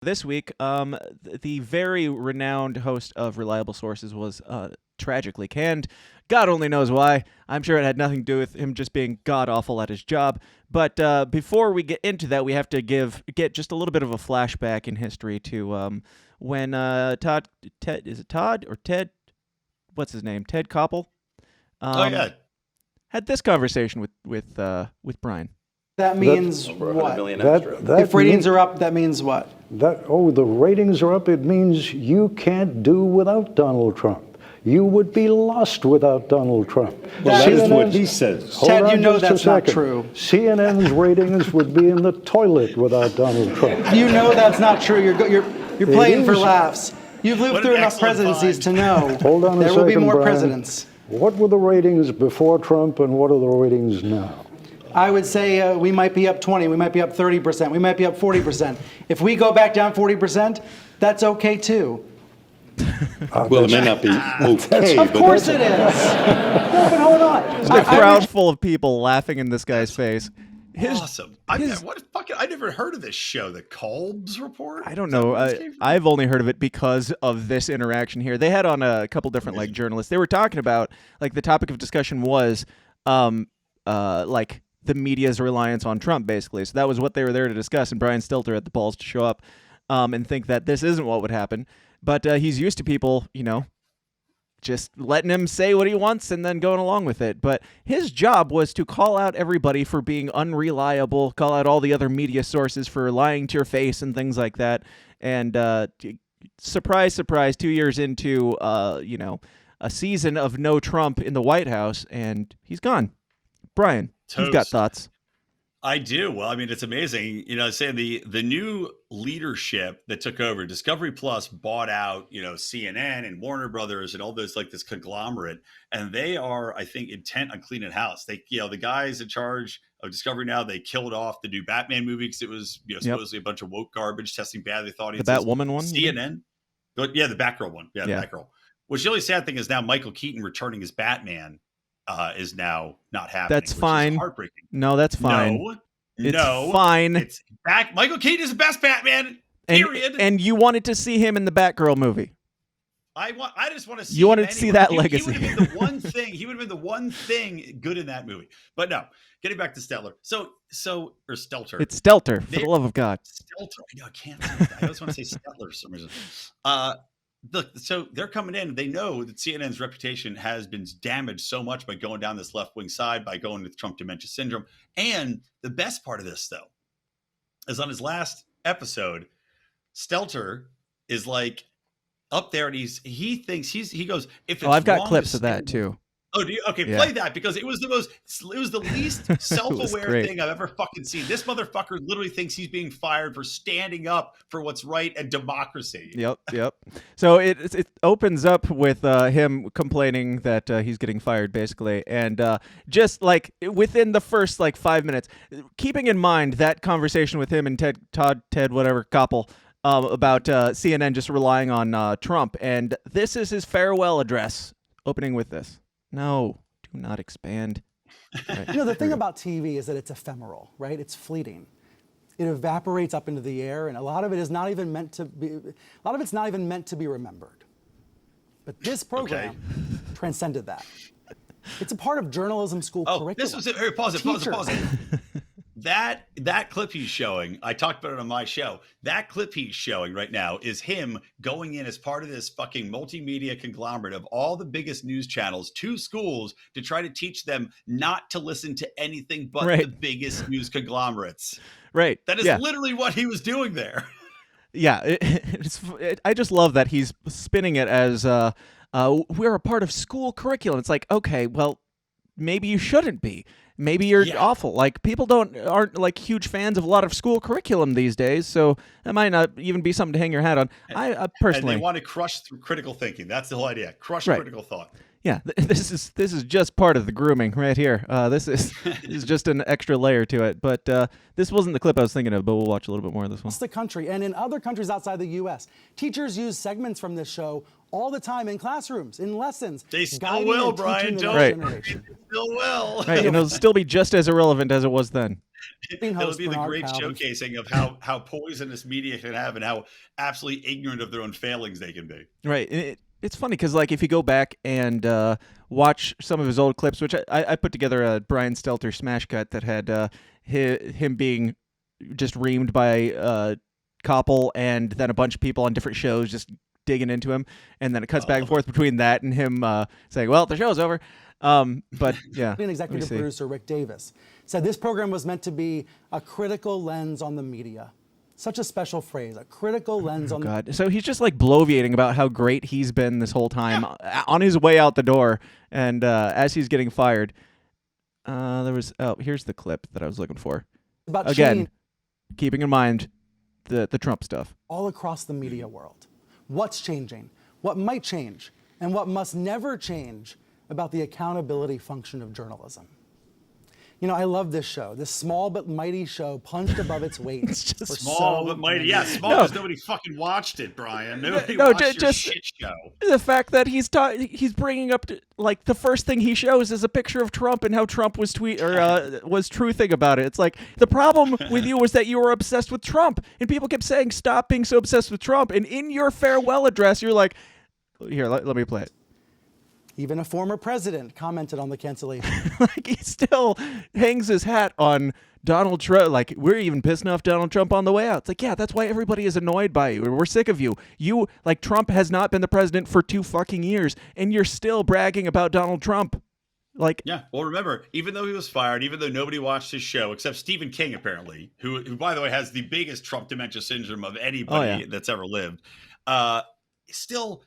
This week, the very renowned host of Reliable Sources was tragically canned. God only knows why. I'm sure it had nothing to do with him just being god-awful at his job. But before we get into that, we have to get just a little bit of a flashback in history to when Todd, is it Todd or Ted? What's his name? Ted Koppel? Yeah. Had this conversation with Brian. That means what? That If ratings are up, that means what? The ratings are up. It means you can't do without Donald Trump. You would be lost without Donald Trump. Well, that is what he says. Ted, you know that's not true. CNN's ratings would be in the toilet without Donald Trump. You know that's not true. You're playing for laughs. You've lived through enough presidencies to know Hold on a there will be second, more Brian. presidents. What were the ratings before Trump and what are the ratings now? I would say we might be up 20, we might be up 30%, we might be up 40%. If we go back down 40%, that's okay too. Well, it may not be okay. Of course it is. No, but hold on. A crowd full of people laughing in this guy's face. Awesome. I never heard of this show, the Kolb's Report. I don't know. I've only heard of it because of this interaction here. They had on a couple different journalists. They were talking about the topic of discussion was the media's reliance on Trump, basically. So that was what they were there to discuss. And Brian Stelter had the balls to show up and think that this isn't what would happen. But he's used to people, just letting him say what he wants and then going along with it. But his job was to call out everybody for being unreliable, call out all the other media sources for lying to your face and things like that. And surprise, surprise, 2 years into, a season of no Trump in the White House, and he's gone. Brian, you've got thoughts. I do. Well, I mean, it's amazing. Saying the new leadership that took over, Discovery Plus bought out, CNN and Warner Brothers and all those this conglomerate, and they are, I think, intent on cleaning house. They, the guys in charge of Discovery now, they killed off the new Batman movie because it was, supposedly a bunch of woke garbage testing badly thought the Batwoman one. CNN, but yeah, the Batgirl one, the Batgirl. Which the only sad thing is now Michael Keaton returning as Batman. Is now not happening. That's fine. Heartbreaking. No, that's fine. No, fine. It's back. Michael Keaton is the best Batman. Period. And you wanted to see him in the Batgirl movie. I just want to see. You wanted to see that legacy. He would have been the one thing. He would have been the one thing good in that movie. But no, getting back to Stelter. Or Stelter. It's Stelter, for the love of God. Stelter. I can't say that. I always want to say Stelter for some reason. Look, so they're coming in. They know that CNN's reputation has been damaged so much by going down this left-wing side, by going with Trump dementia syndrome. And the best part of this, though, is on his last episode, Stelter is up there, and he thinks he goes, if it's I've got wrong clips to of that too. Oh, do you? Okay, Yeah. Play that because it was the least self-aware thing I've ever fucking seen. This motherfucker literally thinks he's being fired for standing up for what's right and democracy. Yep. So it opens up with him complaining that he's getting fired, basically, and just within the first 5 minutes, keeping in mind that conversation with him and Ted Koppel about CNN just relying on Trump, and this is his farewell address, opening with this. No, do not expand. Right. The thing about TV is that it's ephemeral, right? It's fleeting. It evaporates up into the air, and a lot of it is not even meant to be. A lot of it's not even meant to be remembered. But this program transcended that. It's a part of journalism school curriculum. This was it. Here, pause it. That clip he's showing, I talked about it on my show. That clip he's showing right now is him going in as part of this fucking multimedia conglomerate of all the biggest news channels to schools to try to teach them not to listen to anything but the biggest news conglomerates. Right. That is literally what he was doing there. Yeah. I just love that he's spinning it as we're a part of school curriculum. It's okay, well, maybe you shouldn't be. Maybe you're awful. People aren't huge fans of a lot of school curriculum these days, so that might not even be something to hang your hat on. I personally, and they want to crush critical thinking. That's the whole idea. Crush critical thought. Yeah, this is just part of the grooming right here. This is just an extra layer to it. But this wasn't the clip I was thinking of. But we'll watch a little bit more of this one. Across the country and in other countries outside the U.S., teachers use segments from this show all the time in classrooms, in lessons. They still guiding will, and teaching Brian. the Don't next Right. generation. Still will. Right, and it'll still be just as irrelevant as it was then. It'll host be the Bernard great Powell. showcasing of how poisonous media can have and how absolutely ignorant of their own failings they can be. Right. And it's funny because, like, if you go back and watch some of his old clips, which I put together a Brian Stelter smash cut that had him being just reamed by Koppel and then a bunch of people on different shows just digging into him. And then it cuts back and forth between that and him saying, well, the show's over. But, yeah. An executive producer, Rick Davis, said this program was meant to be a critical lens on the media. Such a special phrase, a critical lens on God. So he's just like bloviating about how great he's been this whole time on his way out the door. And as he's getting fired, here's the clip that I was looking for. about Again, change keeping in mind the Trump stuff. all across the media world. What's changing? What might change? And what must never change about the accountability function of journalism? You know, I love this show. This small but mighty show punched above its weight. It's just for Small so but mighty. many Yeah, years. small because nobody fucking watched it, Brian. Nobody No, watched your just- shit show. The fact that he's bringing up like the first thing he shows is a picture of Trump and how Trump was was truthing about it. It's like the problem with you was that you were obsessed with Trump, and people kept saying stop being so obsessed with Trump. And in your farewell address, you're like, here, let me play it. Even a former president commented on the cancellation. Like he still hangs his hat on Donald Trump. Like we're even pissing off Donald Trump on the way out. It's like, yeah, that's why everybody is annoyed by you. We're sick of you. You like Trump has not been the president for 2 fucking years, and you're still bragging about Donald Trump. Like, Yeah. Well, remember, even though he was fired, even though nobody watched his show except Stephen King, apparently, who by the way has the biggest Trump dementia syndrome of anybody that's ever lived, still.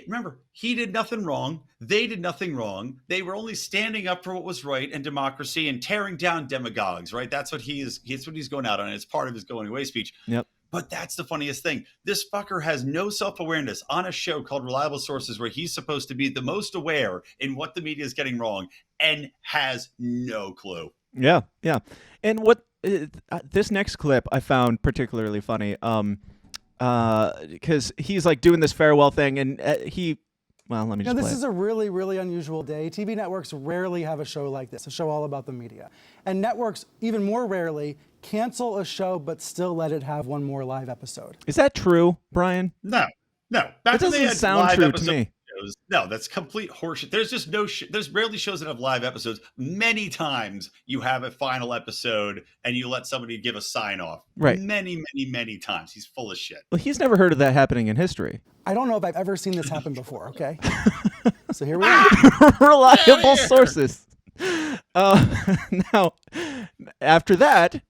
Remember, he did nothing wrong. They did nothing wrong. They were only standing up for what was right and democracy and tearing down demagogues, right? That's what he's going out on. It's part of his going away speech. yep. But that's the funniest thing. This fucker has no self-awareness on a show called Reliable Sources where he's supposed to be the most aware in what the media is getting wrong and has no clue. Yeah, yeah. And what this next clip I found particularly funny. Because he's like doing this farewell thing, and let me just Now, this play is a really, really unusual day. TV networks rarely have a show like this, a show all about the media. And networks, even more rarely, cancel a show but still let it have one more live episode. Is that true, Brian? No. Back It when they doesn't had sound live true to episode me. shows, no, that's complete horseshit. There's just there's rarely shows that have live episodes. Many times you have a final episode and you let somebody give a sign off. Right. Many times. He's full of shit. Well, he's never heard of that happening in history. I don't know if I've ever seen this happen before, okay? So here we are. Reliable sources. Now, after that,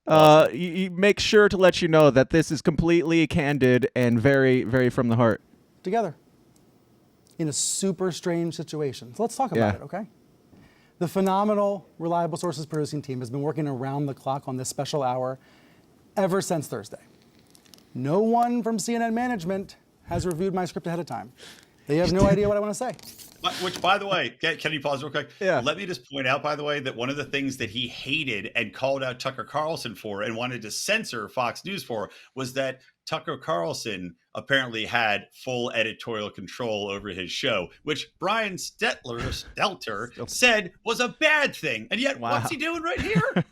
he makes sure to let you know that this is completely candid and very, very from the heart. Together in a super strange situation. So let's talk about Yeah. it, okay? The phenomenal Reliable Sources producing team has been working around the clock on this special hour ever since Thursday. No one from CNN management has reviewed my script ahead of time. They have no idea what I want to say. Which, by the way, can you pause real quick? Yeah. Let me just point out, by the way, that one of the things that he hated and called out Tucker Carlson for and wanted to censor Fox News for was that Tucker Carlson apparently had full editorial control over his show, which Brian Stelter said was a bad thing. And yet, Wow. what's he doing right here?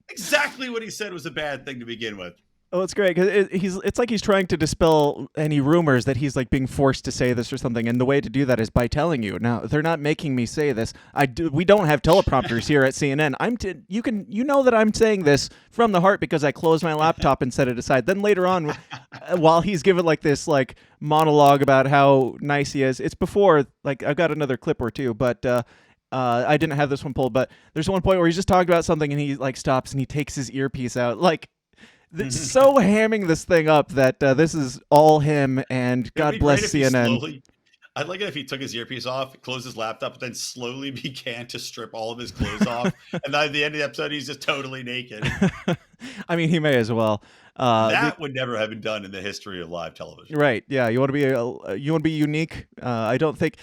Exactly what he said was a bad thing to begin with. Oh, it's great because it's like he's trying to dispel any rumors that he's like being forced to say this or something, and the way to do that is by telling you. Now, they're not making me say this. We don't have teleprompters here at CNN. You know that I'm saying this from the heart because I closed my laptop and set it aside. Then later on, while he's giving like this like monologue about how nice he is, it's before like I've got another clip or two, but. I didn't have this one pulled, but there's one point where he's just talking about something and he like stops and he takes his earpiece out, like. So hamming this thing up that this is all him, and God bless CNN. I'd like it if he took his earpiece off, closed his laptop, but then slowly began to strip all of his clothes off. And then at the end of the episode, he's just totally naked. I mean, he may as well. That would never have been done in the history of live television. Right? Yeah. You want to be unique. I don't think.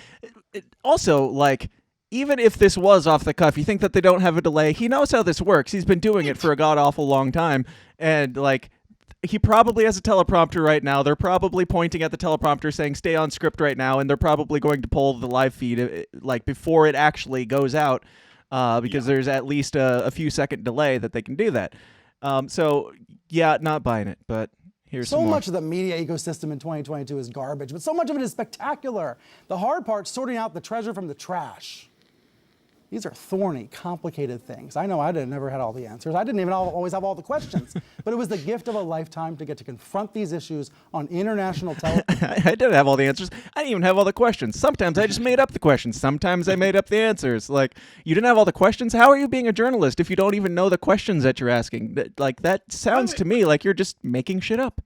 also, like, even if this was off the cuff, you think that they don't have a delay. He knows how this works. He's been doing it for a god awful long time, and like, he probably has a teleprompter right now. They're probably pointing at the teleprompter saying "stay on script" right now, and they're probably going to pull the live feed like before it actually goes out, because there's at least a few second delay that they can do that. So yeah, not buying it, but. Here's So some more. much of the media ecosystem in 2022 is garbage, but so much of it is spectacular. The hard part's sorting out the treasure from the trash. These are thorny, complicated things. I know never had all the answers. I didn't even always have all the questions, but it was the gift of a lifetime to get to confront these issues on international television. I didn't have all the answers. I didn't even have all the questions. Sometimes I just made up the questions. Sometimes I made up the answers. Like, you didn't have all the questions? How are you being a journalist if you don't even know the questions that you're asking? Like, that sounds to me like you're just making shit up.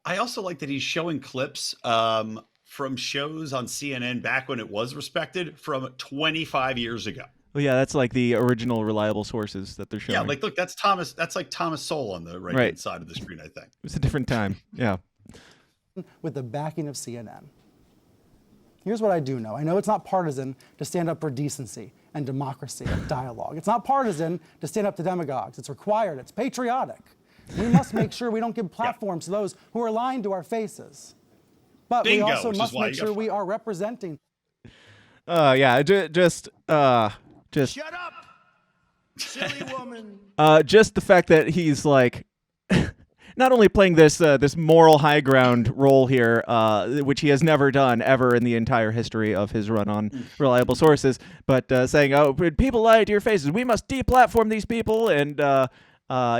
I also like that he's showing clips from shows on CNN back when it was respected from 25 years ago. Well, yeah, that's like the original reliable sources that they're showing. Yeah, like, look, that's Thomas. That's like Thomas Sowell on the right-hand side of the screen, I think. It was a different time. Yeah. With the backing of CNN. Here's what I do know. I know it's not partisan to stand up for decency and democracy and dialogue. It's not partisan to stand up to demagogues. It's required. It's patriotic. We must make sure we don't give platforms to those who are lying to our faces. But Bingo, we also which is must why make you got sure we fired. are representing. Yeah, just Shut up, silly woman. just the fact that he's like not only playing this this moral high ground role here, which he has never done ever in the entire history of his run on reliable sources, but saying, "Oh, people lie to your faces. We must deplatform these people." And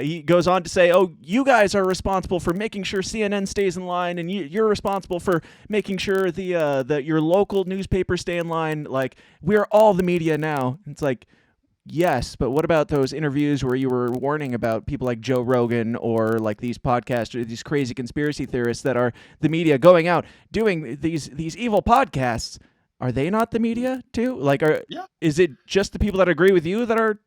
he goes on to say, "Oh, you guys are responsible for making sure CNN stays in line, and you're responsible for making sure the your local newspapers stay in line. Like, we're all the media now." It's like, yes, but what about those interviews where you were warning about people like Joe Rogan or like these podcasts or these crazy conspiracy theorists that are the media going out doing these evil podcasts? Are they not the media too? Like, is it just the people that agree with you that are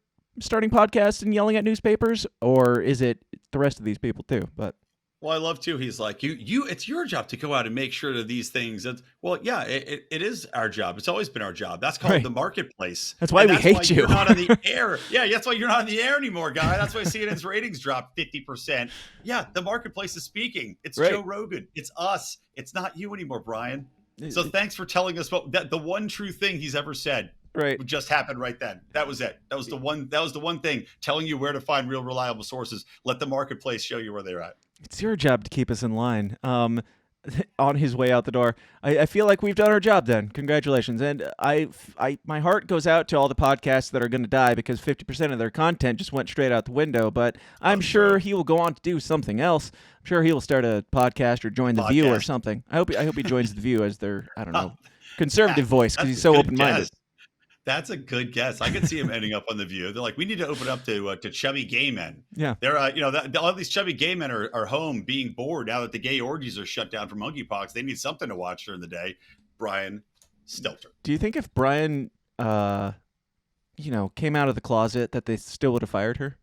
starting podcasts and yelling at newspapers, or is it the rest of these people too? But Well, I love too. He's like, it's your job to go out and make sure that these things. Well, yeah, it is our job. It's always been our job. That's called the marketplace. That's why And we hate you. You're not on the air. Yeah, that's why you're not on the air anymore, guy. That's why CNN's ratings dropped 50%. Yeah, the marketplace is speaking. It's Joe Rogan. It's us. It's not you anymore, Brian. So thanks for telling us about that. The one true thing he's ever said. Just happened right then. That was it. That was the one thing, telling you where to find real reliable sources. Let the marketplace show you where they're at. it's your job to keep us in line. On his way out the door, I feel like we've done our job then. Congratulations. And my heart goes out to all the podcasts that are going to die because 50% of their content just went straight out the window. But I'm sure he will go on to do something else. I'm sure he will start a podcast or join The View or something. I hope he joins The View as their, I don't know, conservative voice because he's so open-minded. That's a good guess. I could see him ending up on The View. They're like, we need to open up to chubby gay men. Yeah, they're all these chubby gay men are home being bored now that the gay orgies are shut down for monkeypox. They need something to watch during the day. Brian Stelter. Do you think if Brian, came out of the closet, that they still would have fired her?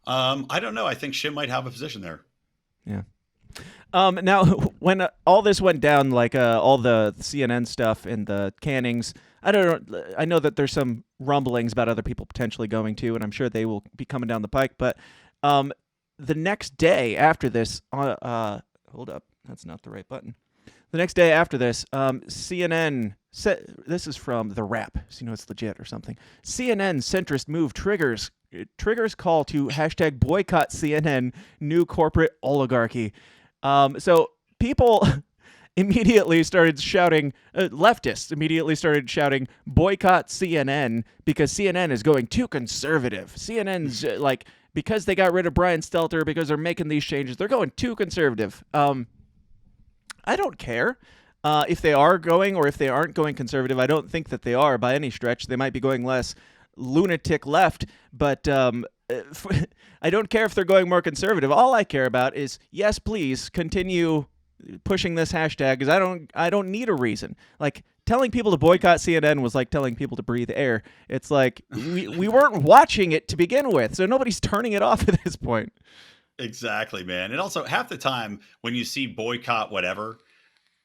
I don't know. I think Shim might have a position there. Yeah. Now, when all this went down, like all the CNN stuff and the cannings, I know that there's some rumblings about other people potentially going to, and I'm sure they will be coming down the pike. But the next day after this, hold up, that's not the right button. The next day after this, CNN said, this is from The Wrap, so you know it's legit or something. CNN centrist move triggers call to hashtag boycott CNN, new corporate oligarchy. So people immediately started shouting, leftists immediately started shouting, boycott CNN because CNN is going too conservative. CNN's because they got rid of Brian Stelter, because they're making these changes, they're going too conservative. I don't care if they are going or if they aren't going conservative. I don't think that they are by any stretch. They might be going less lunatic left, but I don't care if they're going more conservative. All I care about is, yes, please continue pushing this hashtag, because I don't need a reason. Like, telling people to boycott CNN was like telling people to breathe air. It's like we weren't watching it to begin with, so nobody's turning it off at this point. Exactly, man. And also, half the time when you see boycott whatever,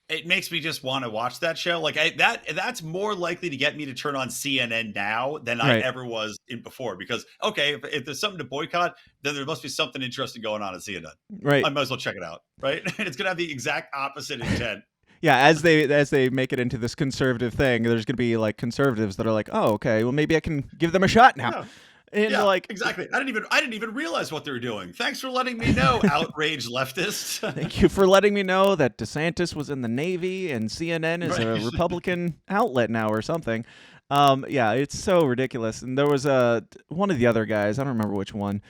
it makes me just want to watch that show. Like that's more likely to get me to turn on CNN now than I Right. ever was in before. Because okay, if there's something to boycott, then there must be something interesting going on at CNN. Right. I might as well check it out. Right? And it's gonna have the exact opposite intent. Yeah, as they make it into this conservative thing, there's going to be like conservatives that are like, "Oh, okay, well maybe I can give them a shot now." Yeah. And Yeah, like, exactly. I didn't even realize what they were doing. Thanks for letting me know, outraged leftists. thank you for letting me know that DeSantis was in the Navy and CNN is a Right. Republican outlet now or something. Yeah, it's so ridiculous. And there was one of the other guys, I don't remember which one.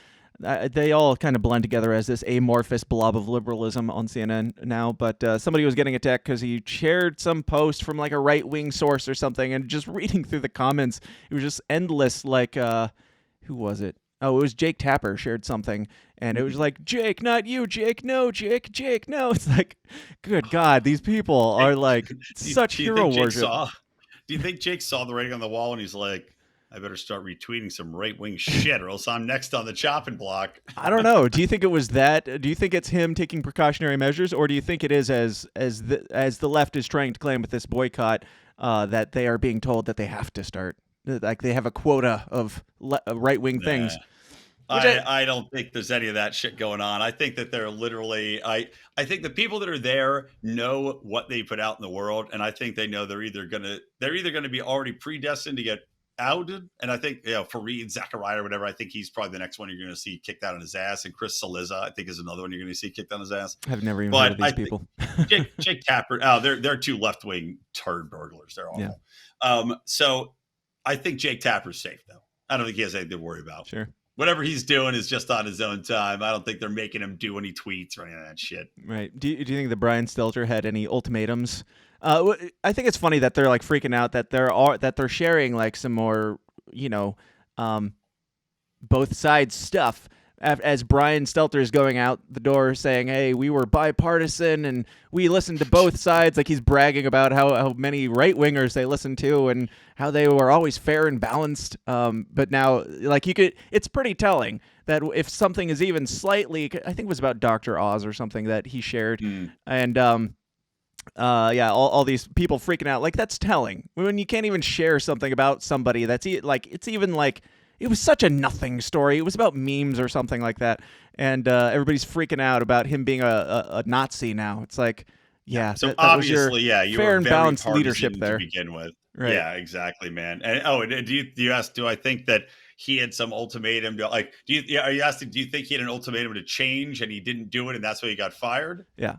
They all kind of blend together as this amorphous blob of liberalism on CNN now. But somebody was getting attacked because he shared some post from like a right-wing source or something, and just reading through the comments, it was just endless. Like, who was it? Oh, it was Jake Tapper shared something, and it was like, Jake, not you, Jake, no, Jake, no. It's like, good God, these people are like such hero worship. Do you think Jake saw the writing on the wall and he's like, I better start retweeting some right-wing shit or else I'm next on the chopping block? I don't know. Do you think it was that? Do you think it's him taking precautionary measures, or do you think it is as the left is trying to claim with this boycott that they are being told that they have to start, like they have a quota of right-wing things? I don't think there's any of that shit going on. I think that they're literally I think the people that are there know what they put out in the world, and I think they know they're either gonna be already predestined to get outed. And I think, Fareed Zachariah or whatever, I think he's probably the next one you're gonna see kicked out on his ass. And Chris Saliza, I think, is another one you're gonna see kicked on his ass. I've never even heard of these people. Jake Tapper, they're two left-wing turd burglars. They're awful. Yeah. So I think Jake Tapper's safe though. I don't think he has anything to worry about. Sure. Whatever he's doing is just on his own time. I don't think they're making him do any tweets or any of that shit. Right. Do you think that Brian Stelter had any ultimatums? I think it's funny that they're like freaking out that they're sharing like some more, both sides stuff as Brian Stelter is going out the door saying, "Hey, we were bipartisan and we listened to both sides." Like he's bragging about how many right wingers they listened to and how they were always fair and balanced. But now, like it's pretty telling that if something is even slightly, I think it was about Dr. Oz or something that he shared, and all these people freaking out. Like that's telling when you can't even share something about somebody that's like it's even like. It was such a nothing story. It was about memes or something like that. And everybody's freaking out about him being a Nazi now. It's like, yeah. So that obviously, was you fair were and very balanced partisan leadership there. to begin with. Right. Yeah, exactly, man. And do you ask? Do I think that he had some ultimatum? Are you asking? Do you think he had an ultimatum to change and he didn't do it, and that's why he got fired? Yeah.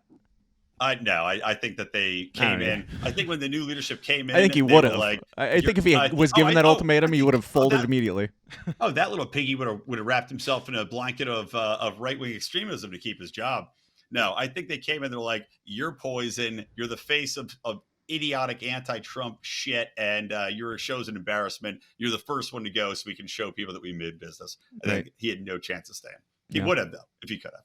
No, I think that they came in. I think when the new leadership came in, I think he would have. Like, I think if he was given that ultimatum, he would have folded immediately. That little piggy would have wrapped himself in a blanket of right wing extremism to keep his job. No, I think they came in. They're like, "You're poison. You're the face of idiotic anti-Trump shit, and your show's an embarrassment. You're the first one to go, so we can show people that we made business." I think he had no chance of staying. He would have though, if he could have.